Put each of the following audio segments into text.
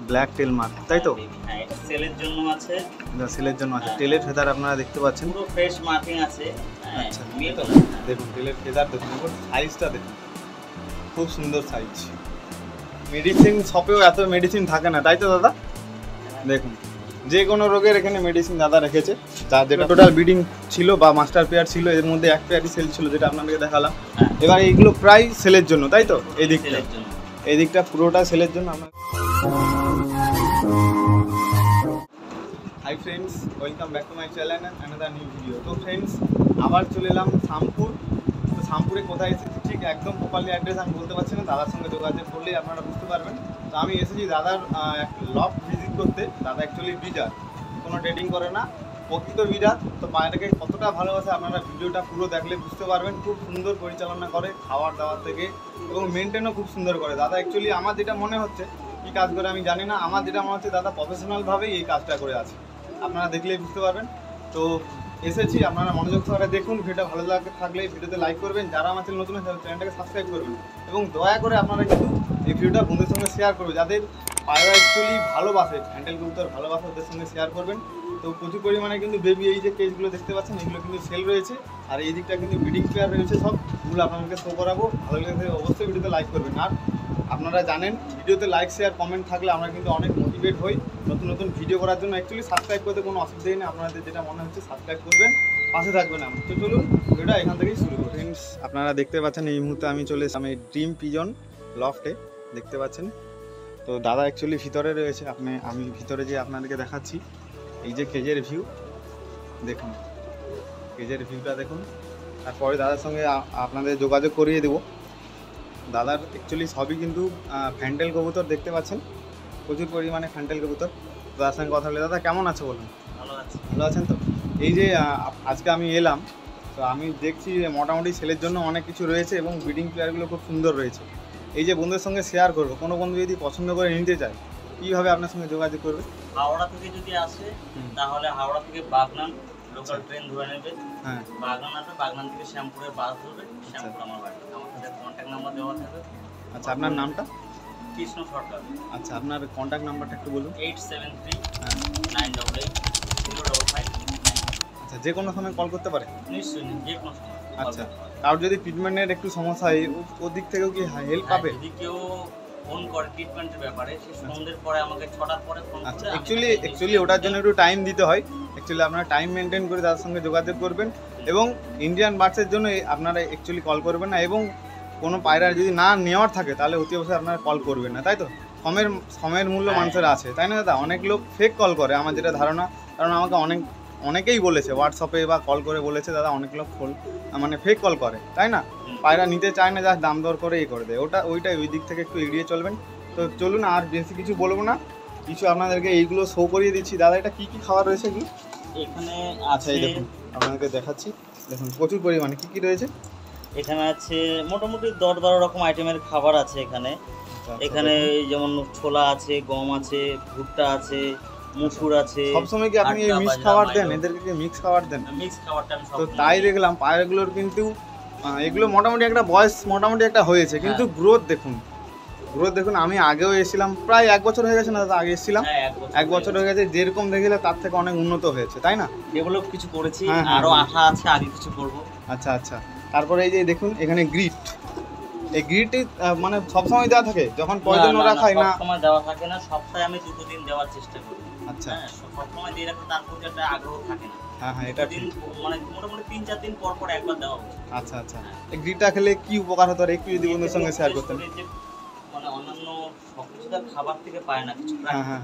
Black টেল mark, তাই তো? হ্যাঁ, এটা সেলের জন্য আছে। সেলের জন্য আছে। টেলের ফেদার আপনারা দেখতে পাচ্ছেন, পুরো ফ্রেশ মার্কিং আছে। আচ্ছা, দেখুন টেলের ফেদার দেখুন, সাইজটা দেখুন, খুব সুন্দর সাইজ। মেডিসিন শপেও এত মেডিসিন থাকে না, তাই তো দাদা? দেখুন যে কোনো রোগের এখানে মেডিসিন দাদা রেখেছে। যা যেটা টোটাল ব্রিডিং ছিল বা মাস্টার পেয়ার ছিল, এর মধ্যে এক পেয়ারই সেল ছিল, যেটা আপনাদেরকে দেখালাম। এবার এইগুলো প্রায় সেলের জন্য, তাই তো? এই দিকটা পুরোটা সেলের জন্য। আমরা hi friends, welcome back to my channel and another new video. তো ফ্রেন্ডস, আবার চলে এলাম শামপুর। তো শামপুরে কোথায় এসেছি ঠিক একদম প্রপারলি অ্যাড্রেস আমি বলতে পারছি না, দাদার সঙ্গে যোগাযোগ করলেই আপনারা বুঝতে পারবেন। তো আমি এসেছি দাদার লফট ভিজিট করতে। দাদা অ্যাকচুয়ালি বিজার, কোনো ট্রেডিং করে না, প্রকৃত বিজার। তো পায়রাটাকে কতটা ভালোবাসে আপনারা ভিডিওটা পুরো দেখলে বুঝতে পারবেন। খুব সুন্দর পরিচালনা করে খাবার দাবার থেকে, এবং মেনটেনও খুব সুন্দর করে দাদা। অ্যাকচুয়ালি আমার যেটা মনে হচ্ছে, কী কাজ করে আমি জানি না, আমার যেটা মনে হচ্ছে দাদা প্রফেশনালভাবেই এই কাজটা করে আছে। আপনারা দেখলেই বুঝতে পারবেন। তো এসেছি, আপনারা মনোযোগ সহকারে দেখুন। ভিডিওটা ভালো থাকলে ভিডিওতে লাইক করবেন, যারা আমার চ্যানেল নতুন আছে চ্যানেলটাকে সাবস্ক্রাইব করবেন, এবং দয়া করে আপনারা কিন্তু এই ভিডিওটা বন্ধুদের সঙ্গে শেয়ার করবেন। যাদের পায়রা অ্যাকচুয়ালি ভালোবাসে, হ্যান্ডেল কবুতর ভালোবাসে, ওদের সঙ্গে শেয়ার করবেন। তো প্রচুর পরিমাণে কিন্তু বেবি এই যে কেজগুলো দেখতে পাচ্ছেন, এগুলো কিন্তু সেল রয়েছে। আর এই দিকটা কিন্তু ব্রিডিং পেয়ার রয়েছে, সবগুলো আপনাদেরকে শো করাবো। ভালো লাগলে অবশ্যই ভিডিওতে লাইক করবেন। আর আপনারা জানেন, ভিডিওতে লাইক শেয়ার কমেন্ট থাকলে আমরা কিন্তু অনেক মোটিভেট হই নতুন নতুন ভিডিও করার জন্য। অ্যাকচুয়ালি সাবস্ক্রাইব করতে কোনো অসুবিধাই নেই, আপনাদের যেটা মনে হচ্ছে সাবস্ক্রাইব করবেন, পাশে থাকবেন। আমরা তো চলুন ভিডিওটা এখান থেকেই শুরু করি। ফ্রেন্ডস, আপনারা দেখতে পাচ্ছেন এই মুহূর্তে আমি চলে এসেছি আমি ড্রিম পিজন লফটে, দেখতে পাচ্ছেন। তো দাদা অ্যাকচুয়ালি ভিতরে রয়েছে, আমি ভিতরে যে আপনাদেরকে দেখাচ্ছি। এই যে কেজের ভিউ দেখুন, কেজের ভিউটা দেখুন। তারপরে দাদার সঙ্গে আপনাদের যোগাযোগ করিয়ে দেবো। দাদার অ্যাকচুয়ালি সবই কিন্তু ফ্যান্টেল কবুতর দেখতে পাচ্ছেন, প্রচুর পরিমাণে ফ্যান্টেল কবুতর। দাদার সঙ্গে কথা বলে, দাদা কেমন আছে বলুন? ভালো আছেন তো? এই যে আজকে আমি এলাম, তো আমি দেখছি মোটামুটি সেলের জন্য অনেক কিছু রয়েছে, এবং ব্রিডিং প্লেয়ারগুলো খুব সুন্দর রয়েছে। এই যে বন্ধুদের সঙ্গে শেয়ার করবো, কোনো বন্ধু যদি পছন্দ করে নিতে চায়, কীভাবে আপনার সঙ্গে যোগাযোগ করবে? হাওড়া থেকে যদি আসে তাহলে হাওড়া থেকে বাগনান লোকাল ট্রেন ধরে নেবে। হ্যাঁ, বাগনান আসবে, বাগনান থেকে শ্যামপুরে বাস ধরবে, শ্যামপুর আমার বাড়ি। আমার সাথে কন্ট্যাক্ট নাম্বার দেওয়া থাকবে। আচ্ছা, আপনার নামটা? কৃষ্ণ সরকার। আচ্ছা, আপনার কন্ট্যাক্ট নাম্বারটা একটু বলুন। 87398805। আচ্ছা, যে কোনো সময় কল করতে পারে? নিশ্চয়ই, যে কোনো সময়। আচ্ছা, কারোর যদি ট্রিটমেন্টের একটু সমস্যা হয়, ওর দিক থেকেও কি হেল্প পাবে? যদি কেউ ফোন করে ট্রিটমেন্টের ব্যাপারে, সে সন্ধ্যের পরে আমাকে 6টার পরে ফোন করে। আচ্ছা, অ্যাকচুয়ালি ওটার জন্য একটু টাইম দিতে হয়। অ্যাকচুয়ালি আপনারা টাইম মেনটেন করে তার সঙ্গে যোগাযোগ করবেন, এবং ইন্ডিয়ান বার্ডসের জন্য আপনারা অ্যাকচুয়ালি কল করবেন না, এবং কোনো পায়রা যদি না নেওয়ার থাকে তাহলে অতি অবশ্যই আপনারা কল করবেন না, তাই তো? সময়ের মূল্য মানুষের আছে, তাই না দাদা? অনেক লোক ফেক কল করে, আমার যেটা ধারণা, কারণ আমাকে অনেকেই বলেছে হোয়াটসঅ্যাপে বা কল করে বলেছে, দাদা অনেক লোক মানে ফেক কল করে, তাই না? পায়রা নিতে চায় না, যা দাম দর করে করে দেয়, ওই দিক থেকে একটু এড়িয়ে চলবেন। তো চলুন, আর বেশি কিছু বলবো না, কিছু আপনাদেরকে এইগুলো শো করিয়ে দিচ্ছি। দাদা, এটা কী কী খাবার রয়েছে এগুলো এখানে? আচ্ছা, এই দেখুন, আপনাদেরকে দেখাচ্ছি। দেখুন প্রচুর পরিমাণে কী রয়েছে এখানে। আছে মোটামুটি 10-12 রকম আইটেমের খাবার আছে এখানে। এখানে যেমন ছোলা আছে, গম আছে, ভুট্টা আছে, মুসুর আছে। সবসময় কি আপনি মিক্স খাবার দেন এদেরকে? কি মিক্স খাবার দেন? মিক্স খাবারটা আমি তো তাই দেখলাম পায়রাগুলোর কিন্তু এগুলো মোটামুটি একটা বয়স মোটামুটি একটা হয়েছে, কিন্তু গ্রোথ দেখুন। আমি আগেও এসেছিলাম, প্রায় 1 বছর হয়ে গেছে না দাদা? আগে এসেছিলাম, 1 বছর হয়ে গেছে। যেরকম দেখলে তার থেকে অনেক উন্নত হয়েছে, তাই না? ডেভেলপ কিছু করেছি, আরো আশা আছে আগে কিছু করব। আচ্ছা আচ্ছা, তারপরে এই যে দেখুন এখানে গ্রিট, এই গ্রিটই মানে সবসময় দেওয়া থাকে যখন প্রয়োজন ওরা খায় না? সবসময় দেওয়া থাকে না, সপ্তাহে আমি 2 দিন দেওয়ার চেষ্টা করি। আচ্ছা, সবসময় দিয়ে রাখলে তার প্রতি একটা আগ্রহ থাকে না। হ্যাঁ, এটা ঠিক। মানে মোটামুটি 3-4 দিন পর পর একবার দেওয়া উচিত। আচ্ছা আচ্ছা, এই গ্রিটটা খেলে কি উপকার হতো আর একটু যদি বন্ধুদের সঙ্গে শেয়ার করতেন? মানে অন্যান্য সবকিছু তো খাবার থেকে পায় না, কিছু। হ্যাঁ,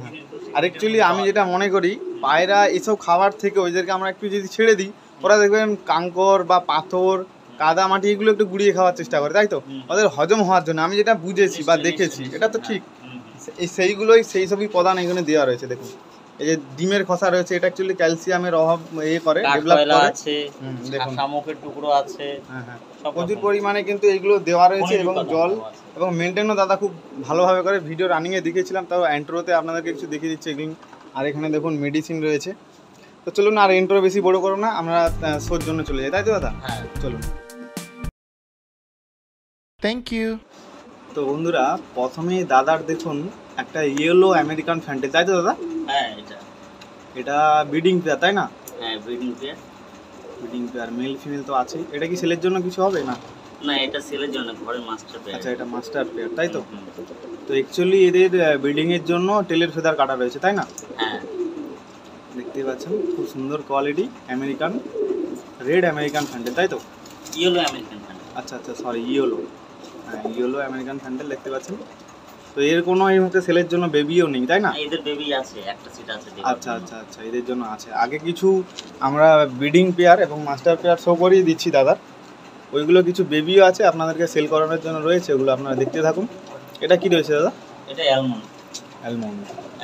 আর অ্যাকচুয়ালি আমি যেটা মনে করি, পায়রা এসব খাবার থেকে ওদেরকে আমরা একটু যদি ছেড়ে দিই, ওরা দেখবেন কাঙ্কর বা পাথর, কাদা মাটি এগুলো একটু গুঁড়িয়ে খাওয়ার চেষ্টা করে, তাই তো? ওদের হজম হওয়ার জন্য, আমি যেটা বুঝেছি বা দেখেছি, এটা তো ঠিক। সেই সবই প্রধান এখানে দেওয়া রয়েছে। দেখুন এই যে ডিমের খোসা রয়েছে, এটা অ্যাকচুয়ালি ক্যালসিয়ামের অভাব করে, ডেভেলপ করে আছে। দেখুন শামুকের টুকরো আছে, হ্যাঁ, প্রচুর পরিমাণে কিন্তু এগুলো দেওয়া রয়েছে, এবং জল এবং মেনটেনও দাদা খুব ভালোভাবে করে। ভিডিও রানিংয়ে দেখিয়েছিলাম, তাও এন্ট্রোতে আপনাদেরকে কিছু দেখিয়ে দিচ্ছি এগুলো। আর এখানে দেখুন মেডিসিন রয়েছে। তো চলুন, আর এন্ট্রো বেশি বড় করো না, আমরা শোর জন্য চলে যাই, তাই তো দাদা? হ্যাঁ, চলুন। Thank you. তো বন্ধুরা প্রথমে দাদার দেখুন একটা ইয়েলো আমেরিকান ফ্যান্টেল, তাই তো দাদা? হ্যাঁ এটা ব্রিডিং পেয়ার তাই না? হ্যাঁ ব্রিডিং পেয়ার মেল ফিমেল তো আছে। এটা কি সেলের জন্য কিছু হবে না? না, এটা সেলের জন্য, ঘরের মাস্টার পেয়ার। আচ্ছা, এটা মাস্টার পেয়ার তাই তো? তো অ্যাকচুয়ালি এদের ব্রিডিং এর জন্য টেলের ফেদার কাটা রয়েছে তাই না? হ্যাঁ, দেখতেই পাচ্ছেন খুব সুন্দর quality American, red American fantail তাই তো? Yellow American fantail. আচ্ছা সরি, ইয়েলো। হ্যাঁ, ইয়েলো আমেরিকান ফ্যান্টেল দেখতে পাচ্ছেন। তো এর কোনো এই মুহূর্তে সেলের জন্য বেবিও নেই তাই না? এদের বেবি আছে, একটা সিট আছে। আচ্ছা, এদের জন্য আছে। আগে কিছু আমরা ব্রিডিং পেয়ার এবং মাস্টার পেয়ার শো করিয়ে দিচ্ছি দাদার, ওইগুলো কিছু বেবিও আছে আপনাদেরকে সেল করানোর জন্য রয়েছে, ওগুলো আপনারা দেখতে থাকুন। এটা কি রয়েছে দাদা? এটা অ্যালমন্ড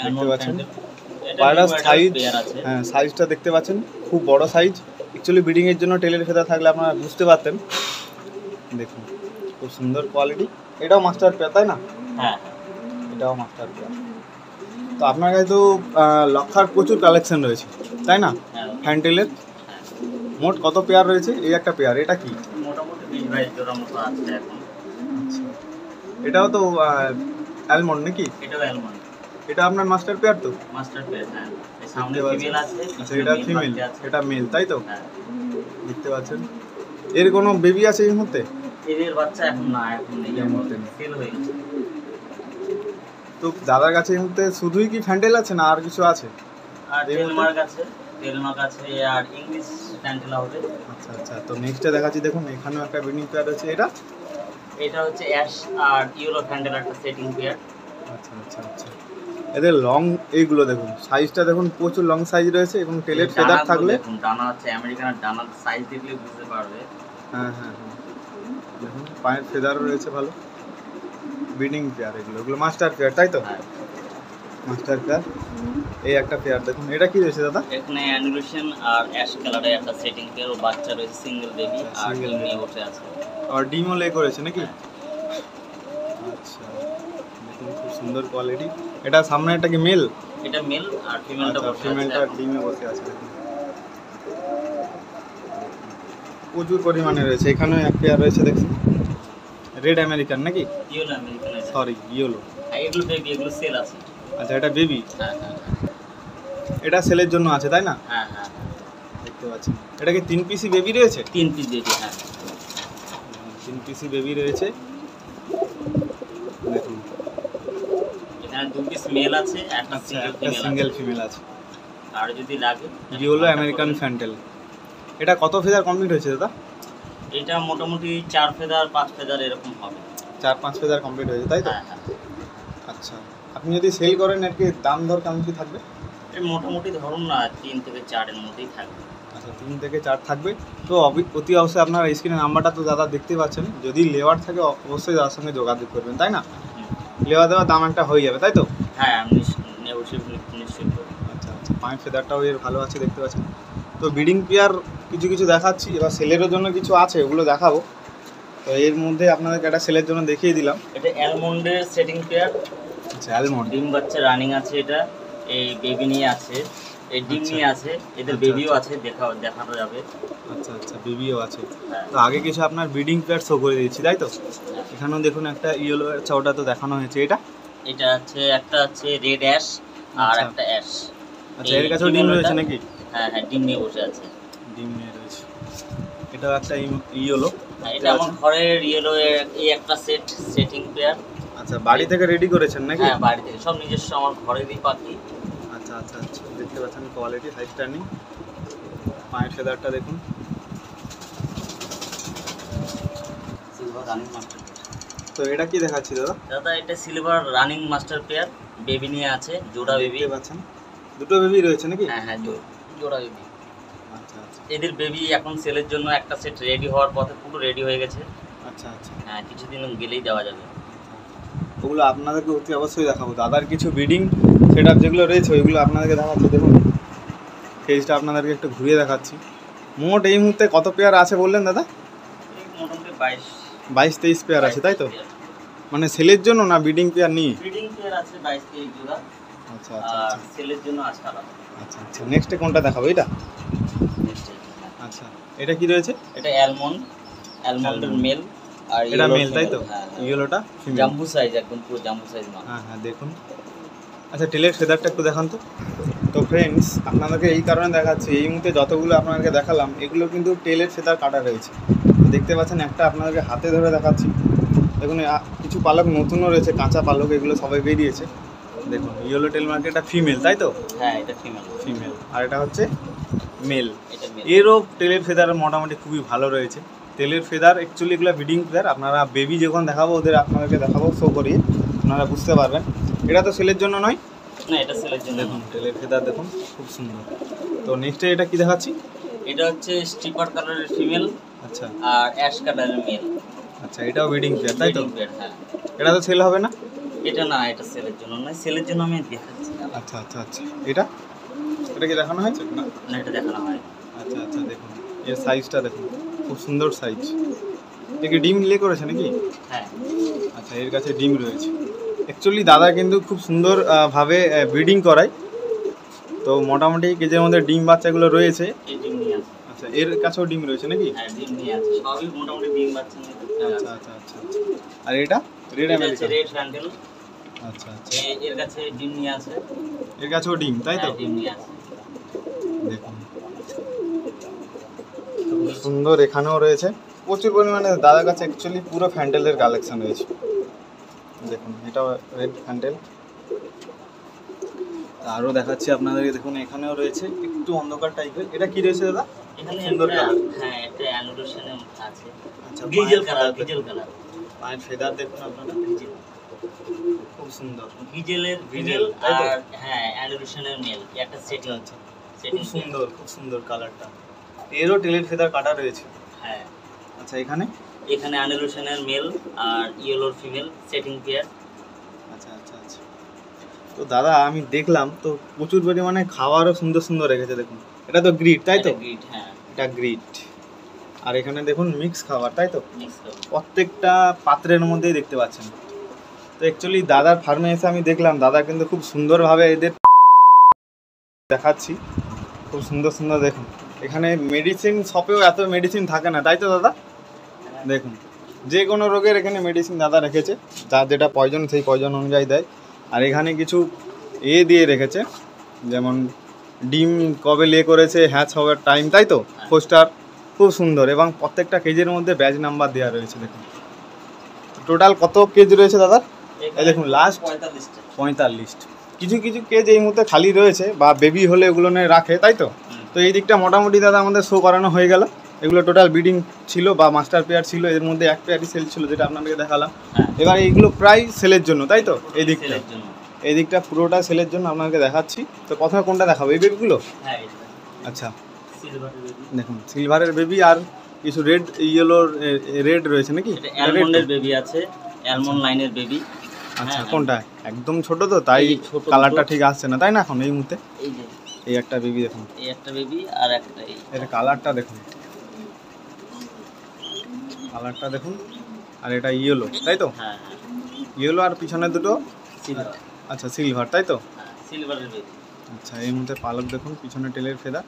দেখতে পাচ্ছেন। পায়রার সাইজ, হ্যাঁ সাইজটা দেখতে পাচ্ছেন খুব বড় সাইজ। অ্যাকচুয়ালি ব্রিডিং এর জন্য টেলের ফেদা থাকলে আপনারা বুঝতে পারতেন। দেখুন খুব সুন্দর কোয়ালিটি। এটাও মাস্টার পেয়ার তাই না? হ্যাঁ, এটাও মাস্টার পেয়ার। তো আপনার কাছে তো লক্ষার প্রচুর কালেকশন রয়েছে তাই না হ্যান্ডটেলের? মোট কত পেয়ার রয়েছে? এই একটা পেয়ার, এটা কি? মোটামুটি 20-22 জোড়া মতো আছে এখন। আচ্ছা, এটাও তো অ্যালমন্ড নাকি? এটাও অ্যালমন্ড। এটা আপনার মাস্টার পেয়ার তো? মাস্টার পেয়ার, হ্যাঁ। এই সামনে ফিমেল আছে। আচ্ছা, এটা ফিমেল, এটা মেল তাই তো? হ্যাঁ, দেখতে পাচ্ছেন। এর কোনো বেবি আছে এই মুহূর্তে? এদের বাচ্চা এখন না, এখন নেই, সেল হয়ে গেছে। তো দাদার কাছে এই মুহূর্তে শুধুই কি ফ্যান্টেল আছে না আর কিছু আছে? আর টেলমার্ক আছে আর ইংলিশ ট্যান্টেলা হবে। আচ্ছা, তো নেক্সটে দেখাচ্ছি। দেখুন এখানেও একটা ব্রিডিং পেয়ার আছে। এটা হচ্ছে অ্যাশ আর ইয়েলো ফ্যান্টেলা একটা সেটিং পেয়ার। আচ্ছা, এদের লং এইগুলো দেখুন, সাইজটা দেখুন প্রচুর লং সাইজ রয়েছে এবং টেলের ফেদার থাকলে দেখুন, ডানা হচ্ছে আমেরিকানের ডানার সাইজ দেখলে বুঝতে পারবে। হ্যাঁ, দেখুন পায়ের ফেদারও রয়েছে ভালো। ব্রিডিং পেয়ার এগুলো মাস্টার পেয়ার তাই তো? হ্যাঁ, মাস্টার পেয়ার। এই একটা পেয়ার দেখুন, এটা কি রয়েছে দাদা? এখানে অ্যানিমেশন আর অ্যাশ কালারের একটা সেটিং পেয়ার, ও বাচ্চা রয়েছে সিঙ্গেল বেবি আর ডিম নিয়ে বসে আছে। আর ডিমও লে করেছে নাকি? আচ্ছা, দেখুন খুব সুন্দর কোয়ালিটি। এটা সামনে এটা কি মেল? এটা মেল আর ফিমেলটা বসে আছে। ফিমেলটা ডিমে বসে আছে। প্রচুর পরিমাণে রয়েছে। এখানেও এক পেয়ার রয়েছে দেখুন, রেড আমেরিকান নাকি? Yellow American, sorry yellow. এগুলো বেবি, এগুলো সেল আছে। আচ্ছা, এটা বেবি। হ্যাঁ, এটা সেলের জন্য আছে তাই না? হ্যাঁ, দেখতে পাচ্ছেন। এটা কি 3 পিসি বেবি রয়েছে? 3 পিস বেবি। হ্যাঁ, 3 পিসি বেবি রয়েছে। দেখুন এখানে 2 পিস মেল আছে, একটা সিঙ্গেল ফিমেল আছে। আর যদি লাগে ইয়েলো আমেরিকান ফ্যান্টেল। এটা কত ফেদার কমপ্লিট হয়েছে দাদা? এটা মোটামুটি 4 ফেদার 5 ফেদার এরকম হবে। 4-5 ফেদার কমপ্লিট হয়েছে তাই তো? হ্যাঁ। আচ্ছা, আপনি যদি সেল করেন আর কি দাম দর কেমন কি থাকবে? এই মোটামুটি ধরুন না 3 থেকে 4 এর মধ্যেই থাকবে। আচ্ছা, 3 থেকে 4 থাকবে। তো অতি অবশ্যই আপনার স্ক্রিনে নাম্বারটা তো দাদা দেখতে পাচ্ছেন, যদি লেওয়ার থাকে অবশ্যই দাদার সঙ্গে যোগাযোগ করবেন তাই না? লেওয়া দেওয়া দাম একটা হয়ে যাবে তাই তো? হ্যাঁ, আমি নিশ্চয়ই করব। আচ্ছা, পায়ের ফেদারটাও এর ভালো আছে দেখতে পাচ্ছেন। তো ব্রিডিং পেয়ার কিছু দেখাচ্ছি, এবার সেলেরও জন্য কিছু আছে, ওগুলো দেখাবো। তো এর মধ্যে আপনাদেরকে একটা সেলের জন্য দেখিয়ে দিলাম। এটা অ্যালমন্ডের সেটিং পেয়ার। আচ্ছা, অ্যালমন্ড। ডিম বাচ্চা রানিং আছে। এটা এই বেবি নিয়ে আছে, এই ডিম নিয়ে আছে, এদের বেবিও আছে, দেখানো যাবে। আচ্ছা, বেবিও আছে। তো আগে কিছু আপনার ব্রিডিং পেয়ার শো করে দিয়েছি তাই তো? এখানেও দেখুন একটা ইয়েলো, আচ্ছা ওটা তো দেখানো হয়েছে। এটা আছে একটা আছে রেড অ্যাশ আর একটা অ্যাশ। আচ্ছা, এর কাছেও ডিম রয়েছে নাকি? হ্যাঁ, ডিম নিয়ে বসে আছে। ডিম নিয়ে রয়েছে। এটাও একটা ইয়েলো। এটা আমার ঘরের ইয়েলো এই একটা সেটিং পেয়ার। আচ্ছা, বাড়ি থেকে রেডি করেছেন নাকি? হ্যাঁ, বাড়ি থেকে সব নিজস্ব, আমার ঘরেরই পাখি। আচ্ছা, দেখতে পাচ্ছেন কোয়ালিটি হাই স্ট্যান্ডিং। পায়ের ফেদারটা দেখুন। Silver running master. তো এটা কি দেখাচ্ছি দাদা? এটা silver running master pair, baby নিয়ে আছে, জোড়া বেবি। দেখতে পাচ্ছেন দুটো বেবি রয়েছে নাকি? হ্যাঁ, জোড়া বেবি। আচ্ছা, এদের বেবি এখন সেলের জন্য একটা সেট রেডি হওয়ার পথে, পুরো রেডি হয়ে গেছে। আচ্ছা। হ্যাঁ, কিছুদিন গেলেই দেওয়া যাবে। ওগুলো আপনাদেরকে অতি অবশ্যই দেখাবো। দাদার কিছু ব্রিডিং সেটআপ যেগুলো রয়েছে ওইগুলো আপনাদেরকে দেখাচ্ছি। দেখুন কেজটা আপনাদেরকে একটু ঘুরিয়ে দেখাচ্ছি। মোট এই মুহূর্তে কত পেয়ার আছে বললেন দাদা? মোটামুটি 22-23 পেয়ার আছে তাই তো? মানে সেলের জন্য না ব্রিডিং পেয়ার নিয়ে? ব্রিডিং পেয়ার আছে 22-23 জোড়া। আচ্ছা, আর সেলের জন্য আছে আলাদা। আচ্ছা, নেক্সটে কোনটা দেখাবো? এটা? আচ্ছা, এটা কি রয়েছে? এটা অ্যালমন্ডের মেল। আর এটা মেল তাই তো? ইয়েলোটা ফিমেল। জাম্বু সাইজ, একদম পুরো জাম্বু সাইজ মাল। হ্যাঁ হ্যাঁ দেখুন। আচ্ছা টেলের ফেদারটা একটু দেখান তো। তো ফ্রেন্ডস আপনাদেরকে এই কারণে দেখাচ্ছি, এই মুহূর্তে যতগুলো আপনাদেরকে দেখালাম এগুলো কিন্তু টেলের ফেদার কাটা রয়েছে। দেখতে পাচ্ছেন একটা আপনাদেরকে হাতে ধরে দেখাচ্ছি। দেখুন কিছু পালক নতুনও রয়েছে, কাঁচা পালক, এগুলো সবাই বেরিয়েছে। দেখুন ইয়েলো টেল মার্কে এটা ফিমেল তাই তো? হ্যাঁ এটা ফিমেল। ফিমেল। আর এটা হচ্ছে মেল। এটা মেল। এরও টেলের ফেদার মোটামুটি খুবই ভালো রয়েছে। তেলের ফেদার অ্যাকচুয়ালি এগুলো ব্রিডিং ফেদার। আপনারা বেবি যখন দেখাবো ওদের আপনাদেরকে দেখাবো শো করিয়ে, আপনারা বুঝতে পারবেন। এটা তো সেলের জন্য নয়? না এটা সেলের জন্য। দেখুন টেলের ফেদার দেখুন খুব সুন্দর। তো নেক্সটে এটা কি দেখাচ্ছি? এটা হচ্ছে স্ট্রিপার কালারের ফিমেল। আচ্ছা। আর অ্যাশ কালারের মেল। আচ্ছা এটাও ব্রিডিং পেয়ার তাই তো? হ্যাঁ। এটা তো সেল হবে না? এটা না, এটা সেলের জন্য নয়, সেলের জন্য আমি দেখাচ্ছি। আচ্ছা আচ্ছা আচ্ছা। এটা কি দেখানো হয়েছে না? না এটা দেখানো হয়। আচ্ছা আচ্ছা দেখুন এর সাইজটা দেখুন খুব সুন্দর সাইজ। এ কি ডিম লে করেছে নাকি? হ্যাঁ। আচ্ছা এর কাছে ডিম রয়েছে। অ্যাকচুয়ালি দাদা কিন্তু খুব সুন্দর ভাবে ব্রিডিং করায়। তো মোটামুটি কেজের মধ্যে ডিম বাচ্চাগুলো রয়েছে। এই ডিম নিয়ে আছে। আচ্ছা এর কাছেও ডিম রয়েছে নাকি? হ্যাঁ ডিম নিয়ে আছে, সবই মোটামুটি ডিম বাচ্চা নিয়ে। আচ্ছা আচ্ছা আচ্ছা। আর এটা রেড আমেরিকান? রেড ফ্যান্ডেল। আচ্ছা আচ্ছা। এর কাছে ডিম নিয়ে আছে। এর কাছেও ডিম তাই তো? ডিম নিয়ে আছে। দেখুন খুব সুন্দর এখানেও রয়েছে প্রচুর পরিমাণে। দাদার কাছে অ্যাকচুয়ালি পুরো ফ্যান্ডেলের কালেকশন রয়েছে। দেখুন এটা রেড ফ্যান্ডেল। আরও দেখাচ্ছি আপনাদেরকে। দেখুন এখানেও রয়েছে একটু অন্ধকার টাইপের। এটা কি রয়েছে দাদা? এখানে সুন্দর কালার। হ্যাঁ এটা অ্যানোডেশনে আছে। আচ্ছা ডিজেল কালার, ডিজেল কালার। পায়ের ফেদার দেখুন আপনারা খুব সুন্দর। ডিজেলের ফিমেল আর হ্যাঁ অ্যানোডেশনের মেল, একটা সেটিং আছে। খুব সুন্দর, খুব সুন্দর কালারটা। এরও টেলের ফেদার কাটা রয়েছে। হ্যাঁ। আচ্ছা এখানে অ্যানোডেশনের মেল আর ইয়েলোর ফিমেল সেটিং পেয়ার। আচ্ছা আচ্ছা আচ্ছা। তো দাদা আমি দেখলাম তো প্রচুর পরিমাণে খাবারও সুন্দর সুন্দর রেখেছে। দেখুন এটা তো গ্রিড তাই তো? গ্রিড। হ্যাঁ এটা গ্রিড। আর এখানে দেখুন মিক্স খাবার তাই তো? মিক্স খাবার প্রত্যেকটা পাত্রের মধ্যেই দেখতে পাচ্ছেন। তো অ্যাকচুয়ালি দাদার ফার্মে এসে আমি দেখলাম দাদা কিন্তু খুব সুন্দরভাবে এদের দেখাচ্ছি। খুব সুন্দর সুন্দর দেখুন। এখানে মেডিসিন শপেও এত মেডিসিন থাকে না তাই তো দাদা? দেখুন যে কোনো রোগের এখানে মেডিসিন দাদা রেখেছে, যার যেটা প্রয়োজন সেই প্রয়োজন অনুযায়ী দেয়। আর এখানে কিছু দিয়ে রেখেছে, যেমন ডিম কবে লে করেছে, হ্যাচ হওয়ার টাইম তাই তো? পোস্টার খুব সুন্দর। এবং প্রত্যেকটা কেজির মধ্যে ব্যাচ নাম্বার দেওয়া রয়েছে। দেখুন টোটাল কত কেজি রয়েছে দাদা? এই দেখুন লাস্ট 45। কিছু কিছু কেজ এই মুহূর্তে খালি রয়েছে বা বেবি হলে এগুলো নিয়ে রাখে তাই তো? তো এই দিকটা মোটামুটি দাদা আমাদের শো করানো হয়ে গেল। এগুলো টোটাল ব্রিডিং ছিল বা মাস্টার পেয়ার ছিল, এর মধ্যে এক পেয়ারই সেল ছিল যেটা আপনাদেরকে দেখালাম। এবার এইগুলো প্রায় সেলের জন্য তাই তো? এই দিকটা পুরোটা সেলের জন্য আপনাদেরকে দেখাচ্ছি। তো প্রথমে কোনটা দেখাবো, এই বেবিগুলো? আচ্ছা দেখুন সিলভারের বেবি আর কিছু রেড ইয়েলোর রেড রয়েছে নাকি? অ্যালমন্ডের বেবি আছে, অ্যালমন্ড লাইনের বেবি। আচ্ছা কোনটা? একদম ছোট তো তাই কালারটা ঠিক আসছে না তাই না এখন এই মুহূর্তে? এই যে এই একটা বেবি দেখুন, এই একটা বেবি আর একটা এর কালারটা দেখুন, কালারটা দেখুন। আর এটা ইয়েলো তাই তো? হ্যাঁ ইয়েলো আর পিছনে দুটো সিলভার। আচ্ছা সিলভার তাই তো? হ্যাঁ সিলভারের বেবি। আচ্ছা এই মুহূর্তে পালক দেখুন, পিছনে টেলের ফেদা।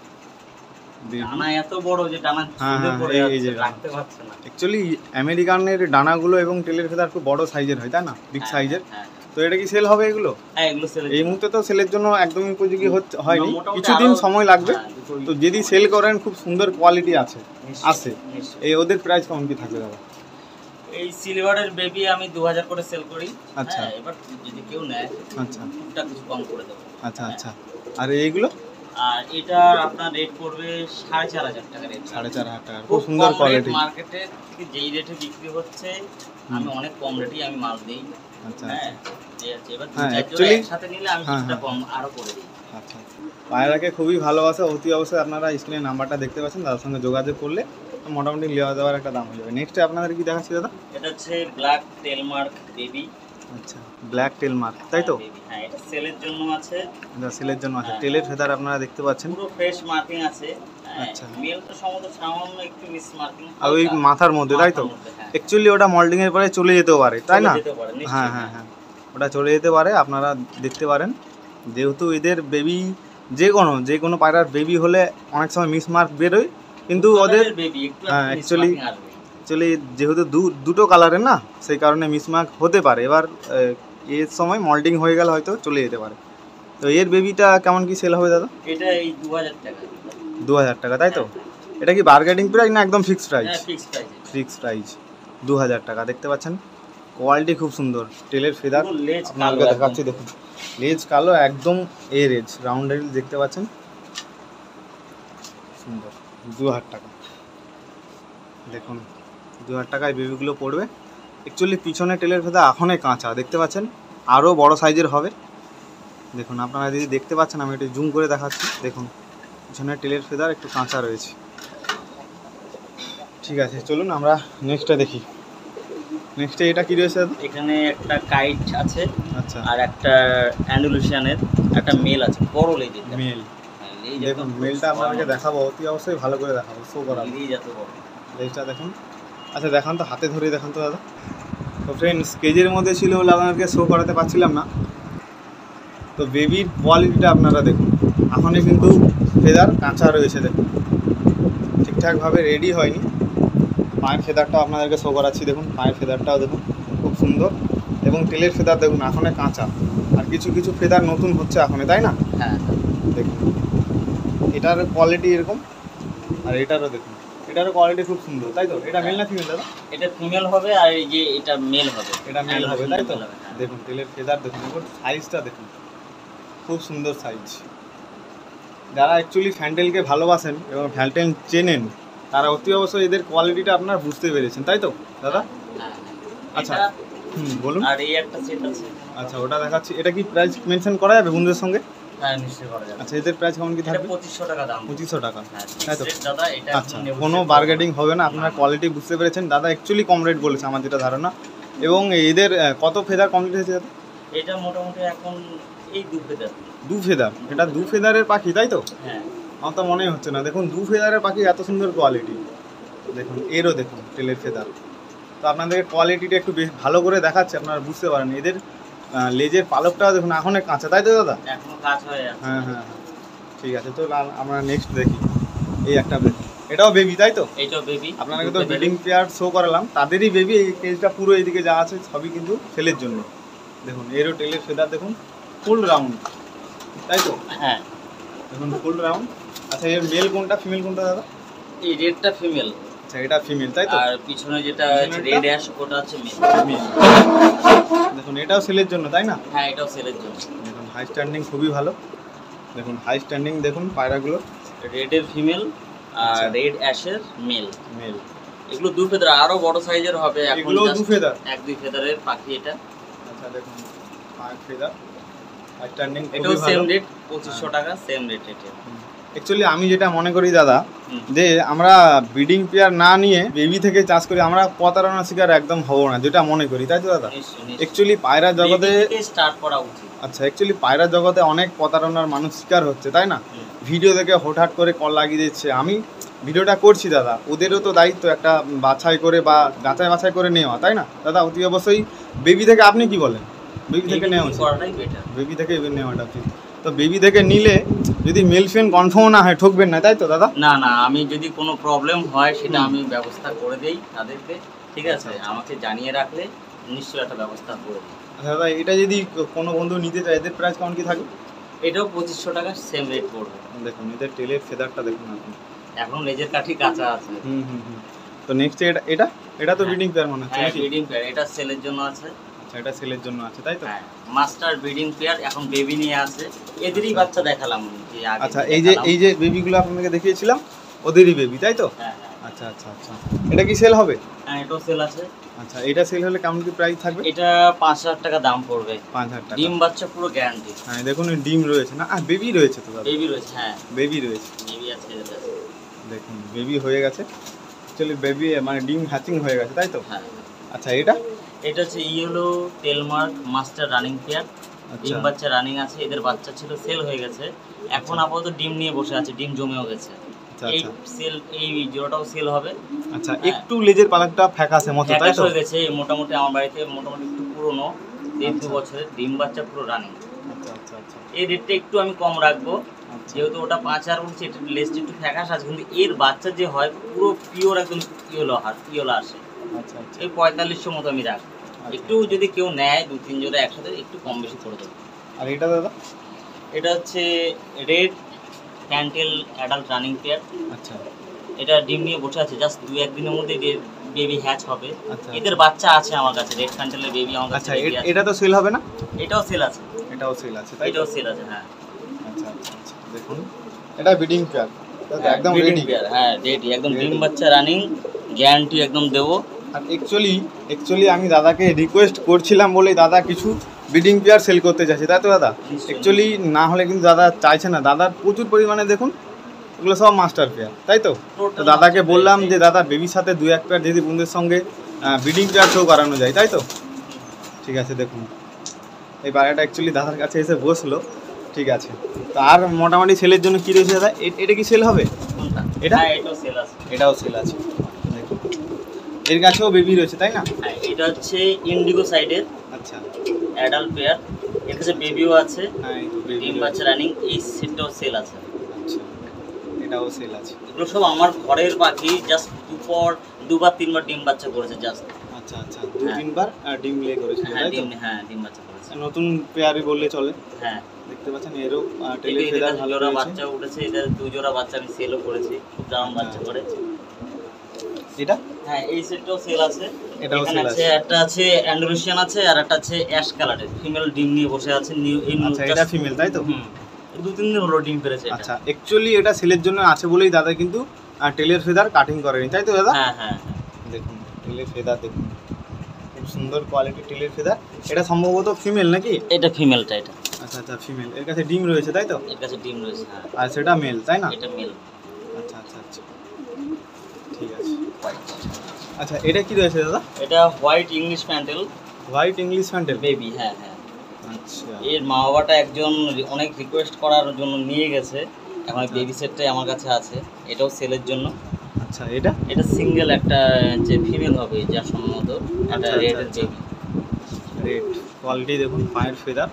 ডানা এত বড় যে ডানা পড়ে যাচ্ছে, রাখতে পারছে না। অ্যাকচুয়ালি আমেরিকানের ডানাগুলো এবং টেলের ফেদার খুব বড় সাইজের হয় তাই না? বিগ সাইজের। তো এটা কি সেল হবে এগুলো? হ্যাঁ এগুলো সেল। এই মুহূর্তে তো সেলের জন্য একদমই উপযোগী হয়নি, কিছুদিন সময় লাগবে। তো যদি সেল করেন খুব সুন্দর কোয়ালিটি আছে। এই ওদের প্রাইস কেমন কি থাকবে দাদা? এই সিলভারের বেবি আমি 2000 করে সেল করি। আচ্ছা এবার যদি কেউ নেয় আচ্ছা টুকটাক কিছু কম করে দেবো। আচ্ছা আচ্ছা। আর এইগুলো? আর এটা আপনার রেট পড়বে 4500 টাকা রেট। 4500 টাকা, খুব সুন্দর কোয়ালিটি। মার্কেটে থেকে যেই রেটে বিক্রি হচ্ছে আমি অনেক কম রেটেই আমি মাল দেই। আচ্ছা হ্যাঁ এই আছে। এবার অ্যাকচুয়ালি একসাথে নিলে আমি কিছুটা কম আরো করে দিই। আচ্ছা পায়রাকে খুবই ভালোবাসে অতি অবশ্যই আপনারা স্ক্রিনে নাম্বারটা দেখতে পাচ্ছেন, তার সঙ্গে যোগাযোগ করলে মোটামুটি নেওয়া দেওয়ার একটা দাম হয়ে যাবে। নেক্সটে আপনাদের কি দেখাচ্ছি দাদা? এটা হচ্ছে ব্ল্যাক টেল মার্ক বেবি। আচ্ছা ব্ল্যাক টেল মার্ক তাই তো? হ্যাঁ এটা সেলের জন্য আছে। এটা সেলের জন্য আছে। টেলের ফেদার আপনারা দেখতে পাচ্ছেন, পুরো ফ্রেশ মার্কিং আছে। আচ্ছা মেলটা সামান্য একটু মিস মার্কিং আর ওই মাথার মধ্যে তাই তো? অ্যাকচুয়ালি ওটা মল্ডিং এর পরে চলে যেতেও পারে তাই না? হ্যাঁ হ্যাঁ হ্যাঁ ওটা চলে যেতে পারে, আপনারা দেখতে পারেন। যেহেতু এদের বেবি যে কোনো পায়রার বেবি হলে অনেক সময় মিস মার্ক বেরোয়, কিন্তু ওদের হ্যাঁ অ্যাকচুয়ালি অ্যাকচুয়ালি যেহেতু দুটো কালারের না, সেই কারণে মিসমার্ক হতে পারে। এবার এর সময় মল্টিং হয়ে গেলে হয়তো চলে যেতে পারে। তো এর বেবিটা কেমন কি সেল হবে দাদা? এটা এই 2000 টাকা। 2000 টাকা, তাই তো? এটা কি বার্গেনিং প্রাইস না একদম ফিক্সড প্রাইস? হ্যাঁ, ফিক্সড প্রাইস। ফিক্সড প্রাইস 2000 টাকা। দেখতে পাচ্ছেন কোয়ালিটি খুব সুন্দর, টেলের ফেদার আপনাকে দেখাচ্ছি। দেখুন লেজ কালো, একদম এর এজ রাউন্ড লেজ দেখতে পাচ্ছেন, সুন্দর। 2000 টাকা। দেখুন 2000 টাকায় বেবিগুলো পড়বে। অ্যাকচুয়ালি পিছনে টেলের ফেদার এখনই কাঁচা, দেখতে পাচ্ছেন, আরও বড় সাইজের হবে। দেখুন আপনারা যদি দেখতে পাচ্ছেন, আমি একটু জুম করে দেখাচ্ছি। দেখুন পিছনে টেলের ফেদার একটু কাঁচা রয়েছে। ঠিক আছে, চলুন আমরা নেক্সটটা দেখি। নেক্সটে এটা কি রয়েছে দাদা? এখানে একটা কাইট আছে, আচ্ছা, আর একটা অ্যান্ডালুসিয়ানের একটা মেল আছে, বড় লেজের মেল। দেখুন মেলটা আপনাদেরকে দেখাবো, অতি অবশ্যই ভালো করে দেখাবো, শো করাবো। লেজটা দেখুন। আচ্ছা দেখান তো, হাতে ধরে দেখান তো দাদা। তো ফ্রেন্ডস কেজের মধ্যে ছিল বলে আপনাদেরকে শো করাতে পারছিলাম না। তো বেবির কোয়ালিটিটা আপনারা দেখুন, এখনই কিন্তু ফেদার কাঁচা রয়েছে। দেখুন ঠিকঠাকভাবে রেডি হয়নি। পায়ের ফেদারটাও আপনাদেরকে শো করাচ্ছি। দেখুন পায়ের ফেদারটাও দেখুন খুব সুন্দর, এবং তেলের ফেদার দেখুন এখনই কাঁচা, আর কিছু কিছু ফেদার নতুন হচ্ছে এখনই, তাই না? হ্যাঁ, দেখুন এটার কোয়ালিটি এরকম, আর এটারও দেখুন, এটারও কোয়ালিটি খুব সুন্দর, তাই তো? এটা মেল না ফিমেল দাদা? এটা ফিমেল হবে, আর এই যে এটা মেল হবে। এটা মেল হবে, তাই তো? দেখুন তেলের ফেদার দেখুন, এবং সাইজটা দেখুন খুব সুন্দর সাইজ। যারা অ্যাকচুয়ালি ফ্যান্টেলকে ভালোবাসেন এবং ফ্যান্টেল চেনেন, তারা অতি অবশ্যই এদের কোয়ালিটিটা আপনারা বুঝতে পেরেছেন, তাই তো দাদা? আচ্ছা বলুন। আর এই একটা সেট আছে। আচ্ছা ওটা দেখাচ্ছি। এটা কি প্রাইস মেনশন করা যাবে বন্ধুদের সঙ্গে? হ্যাঁ, নিশ্চয়ই করা যাবে। আচ্ছা এদের প্রাইস কেমন কি থাকবে? 2500 টাকা দাম। 2500 টাকা, হ্যাঁ, তাই তো? দাদা এটা আচ্ছা, কোনো বার্গেনিং হবে না, আপনারা কোয়ালিটি বুঝতে পেরেছেন। দাদা অ্যাকচুয়ালি কম রেট বলেছে আমার যেটা ধারণা। এবং এদের কত ফেদার কমপ্লিট হয়েছে দাদা? এটা মোটামুটি এখন এই 2 ফেদার। 2 ফেদার? এটা 2 ফেদারের পাখি, তাই তো? হ্যাঁ, আমার তো মনেই হচ্ছে না। দেখুন 2 ফেদারের পাখি, এত সুন্দর কোয়ালিটি। দেখুন এরও দেখুন টেলের ফেদার। তো আপনাদেরকে কোয়ালিটিটা একটু বেশ ভালো করে দেখাচ্ছে, আপনারা বুঝতে পারেন। এদের লেজের পালকটাও দেখুন এখনই কাঁচা, তাই তো দাদা? এখনো কাজ হয়ে আছে। হ্যাঁ হ্যাঁ, ঠিক আছে। তো আমরা নেক্সট দেখি। এই একটা বেবি, এটাও বেবি, তাই তো? এটাও বেবি। আপনাদেরকে তো ব্রিডিং পেয়ার শো করালাম, তাদেরই বেবি। এই কেজটা পুরো এইদিকে যা আছে সবই কিন্তু সেলের জন্য। দেখুন এরও টেলের ফেদার দেখুন ফুল রাউন্ড, তাই তো? হ্যাঁ, দেখুন ফুল রাউন্ড। আচ্ছা এর মেল কোনটা ফিমেল কোনটা দাদা? এই রেডটা ফিমেল। আচ্ছা এটা ফিমেল, তাই তো? আর পিছনে যেটা রেড অ্যাশ ওটা আছে মেল। দেখুন এটাও সেলের জন্য, তাই না? হ্যাঁ, এটাও সেলের জন্য। দেখুন হাই স্ট্যান্ডিং খুবই ভালো। দেখুন হাই স্ট্যান্ডিং, দেখুন পায়রাগুলো। রেডের ফিমেল আর রেড অ্যাশের মেল। মেল। এগুলো 2 ফেদার, আরো বড় সাইজের হবে। এগুলো 2 ফেদার? 1-2 ফেদারের পাখি এটা। আচ্ছা দেখুন পাঁচ ফেদার, হাই স্ট্যান্ডিং, এটাও সেম রেট 2500 টাকা, সেম রেট এটা। অ্যাকচুয়ালি আমি যেটা মনে করি দাদা, যে আমরা ব্রিডিং পেয়ার না নিয়ে বেবি থেকে চাষ করি, আমরা প্রতারণার শিকার একদম হবো না, যেটা মনে করি, তাই তো দাদা? অ্যাকচুয়ালি পায়রা জগতে স্টার্ট করা উচিত। আচ্ছা অ্যাকচুয়ালি পায়রা জগতে অনেক প্রতারণার মানুষ শিকার হচ্ছে, তাই না? ভিডিও দেখে হঠাৎ করে কল লাগিয়ে দিচ্ছে। আমি ভিডিওটা করছি দাদা, ওদেরও তো দায়িত্ব একটা বাছাই করে বা যাচাই বাছাই করে নেওয়া, তাই না দাদা? অতি অবশ্যই বেবি থেকে, আপনি কি বলেন? বেবি থেকে নেওয়া উচিত, বেবি থেকে নেওয়াটা উচিত। তো বেবি থেকে নিলে যদি মেল ফিমেল কনফার্ম না হয়, ঠকবেন না, তাই তো দাদা? না না, আমি যদি কোনো প্রবলেম হয় সেটা আমি ব্যবস্থা করে দেই তাদেরকে, ঠিক আছে? আমাকে জানিয়ে রাখলে নিশ্চয়ই একটা ব্যবস্থা করে দিই। আচ্ছা দাদা, এটা যদি কোনো বন্ধু নিতে চায়, এদের প্রাইস কেমন কি থাকে? এটাও 2500 টাকা, সেম রেট পড়বে। দেখুন এদের টেলের ফেদারটা দেখুন আপনি, এখন লেজের কাঠি কাঁচা আছে। তো নেক্সট এটা এটা তো ব্রিডিং পেয়ার মনে হচ্ছে। হ্যাঁ, ব্রিডিং পেয়ার। এটা সেলের জন্য আছে। আচ্ছা এটা সেলের জন্য আছে, তাই তো? হ্যাঁ, মাস্টার ব্রিডিং পেয়ার, এখন বেবি নিয়ে আছে। এদেরই বাচ্চা দেখালাম যে আগে। আচ্ছা এই যে বেবিগুলো আপনাকে দেখিয়েছিলাম, ওদেরই বেবি, তাই তো? হ্যাঁ। আচ্ছা আচ্ছা আচ্ছা, এটা কি সেল হবে? হ্যাঁ, এটাও সেল আছে। আচ্ছা এটা সেল হলে কেমন কি প্রাইস থাকবে? এটা 5000 টাকা দাম পড়বে। 5000 টাকা। ডিম বাচ্চা পুরো গ্যারান্টি। হ্যাঁ দেখুন ডিম রয়েছে না, বেবি রয়েছে তো দাদা? বেবি রয়েছে, হ্যাঁ বেবি রয়েছে। বেবি আছে। দেখুন বেবি হয়ে গেছে, অ্যাকচুয়ালি বেবি মানে ডিম হ্যাচিং হয়ে গেছে, তাই তো? হ্যাঁ। আচ্ছা এটা হচ্ছে ইয়েলো টেলমার্ক মাস্টার রানিং পেয়ার। ডিম বাচ্চা রানিং আছে। এদের বাচ্চা ছিল, সেল হয়ে গেছে। এখন আপাতত ডিম নিয়ে বসে আছে, ডিম জমেও গেছে। এই জোড়াটাও সেল হবে। আচ্ছা একটু লেজের পালকটা ফ্যাকাসে মতো, তাই তো? হয়ে গেছে মোটামুটি। আমার বাড়িতে মোটামুটি একটু পুরনো, 1-2 বছরের ডিম বাচ্চা পুরো রানিং। আচ্ছা আচ্ছা আচ্ছা, এই রেটটা একটু আমি কম রাখবো। যেহেতু ওটা 5 আর বলছে একটু লেজটা একটু ফ্যাকাশ আছে, কিন্তু এর বাচ্চা যে হয় পুরো পিওর একদম ইয়েলো আসে। আচ্ছা আচ্ছা এই 4500 মতো আমি রাখি। একটু যদি কেউ নেয় 2-3 জোড়া একসাথে একটু কম বেশি করে দেবো। আর এটা দাদা? এটা হচ্ছে রেড ক্যান্টেল অ্যাডাল্ট রানিং পেয়ার। আচ্ছা এটা ডিম নিয়ে বসে আছে, জাস্ট 2-1 দিনের মধ্যে বেবি হ্যাচ হবে। আচ্ছা এদের বাচ্চা আছে আমার কাছে, রেড ক্যান্টেলের বেবি আমার কাছে। আচ্ছা এটা তো সেল হবে না? এটাও সেল আছে, এটাও সেল আছে তাই? এটাও সেল আছে, হ্যাঁ। আচ্ছা আচ্ছা আচ্ছা দেখুন এটা ব্রিডিং পেয়ার একদম breeding রেডি। pair, হ্যাঁ রেডি একদম ডিম বাচ্চা রানিং, গ্যারান্টি একদম দেবো। আর অ্যাকচুয়ালি আমি দাদাকে রিকোয়েস্ট করছিলাম বলেই দাদা কিছু ব্রিডিং পেয়ার সেল করতে চাইছে, তাই তো দাদা? অ্যাকচুয়ালি না হলে কিন্তু দাদা চাইছে না। দাদার প্রচুর পরিমাণে দেখুন এগুলো সব মাস্টার পেয়ার, তাই তো? তো দাদাকে বললাম যে দাদা বেবির সাথে 2-1 পেয়ার যদি বন্ধুদের সঙ্গে ব্রিডিং পেয়ার শো করানো যায়, তাই তো? ঠিক আছে দেখুন এই বাড়িটা অ্যাকচুয়ালি দাদার কাছে এসে বসলো। ঠিক আছে তো আর মোটামুটি সেলের জন্য কী রয়েছে দাদা? এটা কি সেল হবে? কোনটা? এটা? হ্যাঁ এটাও সেল আছে। এটাও সেল আছে দেখুন, এর কাছেও বেবি রয়েছে তাই না? হ্যাঁ এটা হচ্ছে ইন্ডিগো সাইডের আচ্ছা অ্যাডাল্ট পেয়ার, এর কাছে বেবিও আছে, হ্যাঁ এই তো বেবি ডিম বাচ্চা রানিং। এই সেটটাও সেল আছে। আচ্ছা এটাও সেল আছে। এগুলো সব আমার ঘরের পাখি, জাস্ট 2-3 বার ডিম বাচ্চা করেছে জাস্ট। আচ্ছা আচ্ছা 2-3 বার ডিম লে করেছিল হ্যাঁ তাই তো? ডিম বাচ্চা করেছে। নতুন পেয়ারই বললে চলে। হ্যাঁ দেখতে পাচ্ছেন এরও টেলের ফেদার ভালো জোড়া রয়েছে। বাচ্চা উঠেছে, এদের 2 জোড়া বাচ্চা আমি সেলও করেছি, খুব দারুণ বাচ্চা করে। এটা? হ্যাঁ এই সেটটাও সেল আছে। এটাও এখানে সেল আছে আছে। একটা আছে অ্যান্ডোরেশিয়ান আছে, আর একটা আছে অ্যাশ কালারের ফিমেল ডিম নিয়ে বসে আছে। আচ্ছা এটা ফিমেল তাই তো? 2-3 দিন হলো ডিম পেরেছে এটা। আচ্ছা অ্যাকচুয়ালি এটা সেলের জন্য আছে বলেই দাদা কিন্তু টেলের ফেদার কাটিং করেনি, তাই তো দাদা? হ্যাঁ হ্যাঁ দেখুন টেলের ফেদার দেখুন, খুব সুন্দর কোয়ালিটির টেলের ফেদার। এটা সম্ভবত ফিমেল নাকি? এটা ফিমেলটা এটা। আচ্ছা আচ্ছা ফিমেল, এর কাছে ডিম রয়েছে তাই তো? এর কাছে ডিম রয়েছে, হ্যাঁ। আর সেটা মেল তাই না? এটা মেল। আচ্ছা আচ্ছা আচ্ছা ঠিক আছে। আচ্ছা এটা কি রয়েছে দাদা? এটা white English fantail white English fantail baby, হ্যাঁ হ্যাঁ। আচ্ছা এর মা বাবাটা একজন অনেক রিকোয়েস্ট করার জন্য নিয়ে গেছে, এখন বেবি সেটটাই আমার কাছে আছে। এটাও সেলের জন্য। আচ্ছা এটা? এটা সিঙ্গেল একটা যে ফিমেল হবে যা সম্ভবত, এটা আচ্ছা, রেড আচ্ছা, বেবি। রেড কোয়ালিটি দেখুন, পায়ের ফেদার,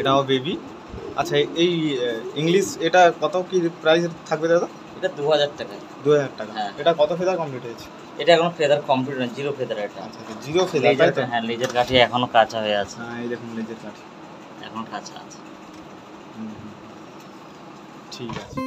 এটাও বেবি। আচ্ছা এই ইংলিশ এটা কত কি প্রাইস থাকবে দাদা? এটা 2000 টাকা। 2000 টাকা। হ্যাঁ। এটা কত ফেদার কমপ্লিট হয়েছে? এটা এখন ফেদার কমপ্লিট না, জিরো ফেদার এটা। আচ্ছা আচ্ছা জিরো ফেদার তাই তো? হ্যাঁ লেজার কাঠি এখনো কাঁচা হয়ে আছে, হ্যাঁ এই দেখুন লেজের কাঠি এখন কাঁচা আছে। হুম, হুম। ঠিক আছে।